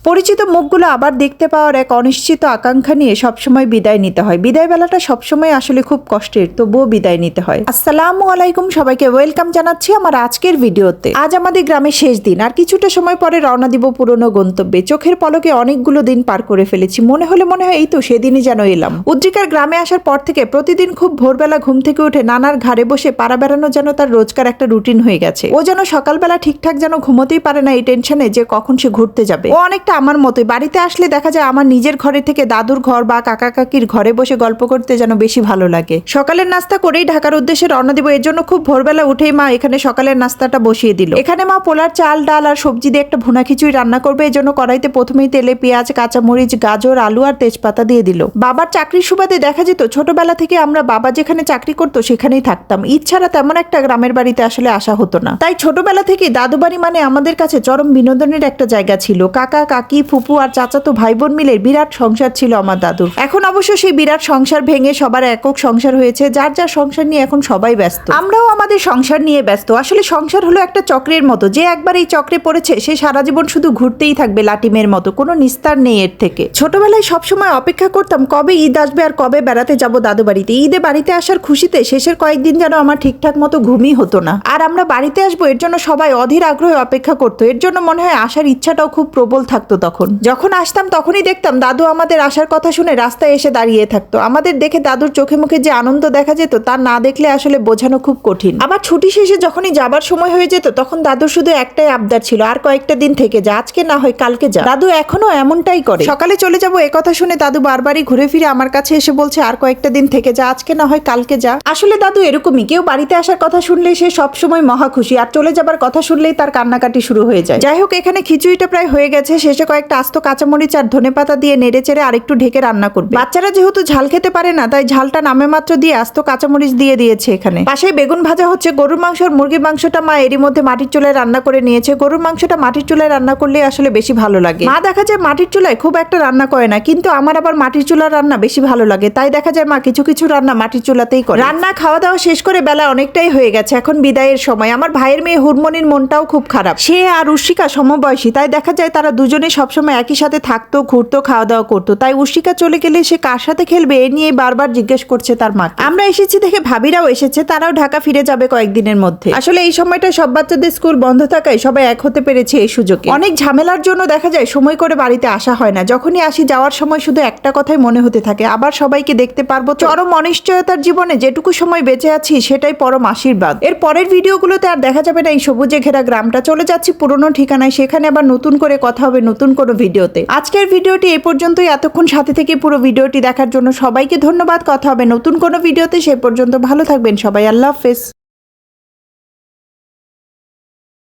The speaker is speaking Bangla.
পরিচিত মুখগুলো আবার দেখতে পাওয়ার এক অনিশ্চিত আকাঙ্ক্ষা নিয়ে সবসময় বিদায় নিতে হয়। বিদায় বেলাটা সবসময় আসলে খুব কষ্টের, তবুও বিদায় নিতে হয়। আসসালামু আলাইকুম, সবাইকে ওয়েলকাম জানাচ্ছি আমার আজকের ভিডিওতে। আজ আমাদের গ্রামে শেষ দিন, আর কিছুটা সময় পরে রওনা দিব পুরনো গন্তব্যে। চোখের পলকে অনেকগুলো দিন পার করে ফেলেছি, মনে হয় এই তো সেদিনই যেন এলাম। উদ্রিকার গ্রামে আসার পর থেকে প্রতিদিন খুব ভোরবেলা ঘুম থেকে উঠে নানার ঘাড়ে বসে পাড়া বেড়ানো যেন তার রোজকার একটা রুটিন হয়ে গেছে। ও যেন সকালবেলা ঠিকঠাক যেন ঘুমোতেই পারে না এই টেনশনে যে কখন সে ঘুরতে যাবে। ও অনেকটা আমার মতোই, বাড়িতে আসলে দেখা যায় আমার নিজের ঘরে থেকে দাদুর ঘর বা কাকা কাকির ঘরে বসে গল্প করতে যেন বেশি ভালো লাগে। সকালের নাস্তা করেই ঢাকার উদ্দেশ্যে রওনা দিব। এর জন্য খুব ভোরবেলা উঠেই মা এখানে সকালের নাস্তাটা বসিয়ে দিল। এখানে মা পোলার চাল, ডাল আর সবজি দিয়ে একটা ভুনা খিচুড়ি রান্না করবে। এই জন্য কড়াইতে প্রথমেই তেলে পেঁয়াজ, কাঁচামরিচ, গাজর, আলু আর তেজপাতা দিয়ে দিল। বাবার চাকরির সুবাদে দেখা যেত ছোটবেলা থেকে আমরা বাবা যেখানে চাকরি করতো সেখানেই থাকতাম। ঈদ ছাড়া তেমন একটা গ্রামের বাড়িতে আসলে আসা হতো না। তাই ছোটবেলা থেকে দাদু বাড়ি মানে আমাদের কাছে চরম বিনোদনের একটা জায়গা ছিল। কাকা, কাকি, ফুপু আর চাচাতো ভাই বোন মিলে বিরাট সংসার ছিল আমার দাদুর। এখন অবশ্য সেই বিরাট সংসার ভেঙে সবার একক সংসার হয়েছে, যার যার সংসার নিয়ে এখন সবাই ব্যস্ত। আমরাও আমাদের সংসার নিয়ে ব্যস্ত। আসলে সংসার হলো একটা চক্রের মতো, যে একবার এই চক্রে পড়েছে সে সারা জীবন শুধু ঘুরতেই থাকবে লাটিমের মতো, কোনো নিস্তার নেই এর থেকে। ছোটবেলায় সবসময় অপেক্ষা করতাম কবে ঈদ আসবে আর কবে বেড়াতে যাব দাদু বাড়িতে। ঈদে বাড়িতে আসার খুশিতে শেষের কয়েকদিন যেন আমার ঠিকঠাক মতো ঘুমই হতো না। আর আমরা বাড়িতে আসবো এর জন্য সবাই অধীর আগ্রহে অপেক্ষা করতো। এর জন্য মনে হয় আসার ইচ্ছাটাও খুব প্রবল থাকতো তখন। যখন আসতাম তখনই দেখতাম দাদু আমাদের আসার কথা শুনে রাস্তায় এসে দাঁড়িয়ে থাকতো। আমাদের দেখে দাদুর চোখে মুখে যে আনন্দ দেখা যেত তা না দেখলে আসলে বোঝানো খুব কঠিন। আবার ছুটি শেষে যখনই যাবার সময় হয়ে যেত তখন দাদুর শুধু একটাই আবদার ছিল, আর কয়েকটা দিন থেকে যা, আজকে না হয় কালকে যা। দাদু এখনো এমনটাই করে। সকালে চলে যাবো কথা শুনে দাদু বারবারই ঘুরে ফিরে আমার কাছে এসে বলছে আর কয়েকটা দিন থেকে যা, আজকে না হয় কালকে যা। আসলে দাদু এরকমই, কেউ বাড়িতে আসার কথা শুনলেই সে সবসময় মহা খুশি, আর চলে যাবার কথা শুনলেই তার কান্নাকাটি শুরু হয়ে যায়। যাই হোক, এখানে খিচুড়িটা প্রায় হয়ে গেছে। শেষে কয়েকটা আস্ত কাঁচামরিচ আর ধনেপাতা দিয়ে নেড়ে চেড়ে আরেকটু ঢেকে রান্না করবে। বাচ্চারা যেহেতু ঝাল খেতে পারে না, তাই ঝালটা নামে মাত্র দিয়ে আস্ত কাঁচামরিচ দিয়ে দিয়েছে। এখানে পাশে বেগুন ভাজা হচ্ছে। গরুর মাংস আর মুরগির মাংসটা মা এরই মধ্যে মাটির চুলায় রান্না করে নিয়েছে। গরুর মাংসটা মাটির চুলায় রান্না করলে আসলে বেশি ভালো লাগে। মা দেখা যায় মাটির চুলায় খুব একটা রান্না করে না, কিন্তু আমার আবার মাটির চুলার রান্না বেশি ভালো লাগে। তাই দেখা যায় মা কিছু কিছু রান্না মাটির চুলাতেই করে। রান্না খাওয়া দাওয়া শেষ করে বেলা অনেকটাই হয়ে গেছে, এখন বিদায়ের সময়। আমার ভাইয়ের মেয়ে হুরমনির মনটাও খুব খারাপ। সে আর উর্ষিকা সমবয়সী, তাই দেখা যায় তারা দুজনে সবসময় একই সাথে থাকতো, ঘুরতো, খাওয়া দাওয়া করতো। তাই উর্ষিকা চলে গেলে সে কার সাথে খেলবে এ নিয়ে বারবার জিজ্ঞেস করছে তার মা। আমরা এসেছি দেখে ভাবিরাও এসেছে, তারাও ঢাকা ফিরে যাবে কয়েকদিনের মধ্যে। আসলে এই সময়টা সব বাচ্চাদের স্কুল বন্ধ থাকায় সবাই এক হতে পেরেছে এই সুযোগে। অনেক ঝামেলার জন্য দেখা যায় সময় করে বাড়িতে আসা হয় না। যখনই আসি যাওয়ার সময় শুধু একটা কথাই মনে হতে থাকে, আবার সবাইকে দেখতে পারবো। চরম অনিশ্চয়তার জীবনে যেটুকু সময় বেঁচে আছি সেটাই পরম আশীর্বাদ। এর পরের ভিডিওগুলোতে আর দেখা যাবে না এই সবুজে ঘেরা গ্রামটা। চলে যাচ্ছি পুরনো ঠিকানায়, সেখানে আবার নতুন করে কথা হবে নতুন কোনো ভিডিওতে। আজকের ভিডিওটি এই পর্যন্তই। এতক্ষণ সাথে থেকে পুরো ভিডিওটি দেখার জন্য সবাইকে ধন্যবাদ। কথা হবে নতুন কোনো ভিডিওতে, সে পর্যন্ত ভালো থাকবেন সবাই। আল্লাহ হাফেজ।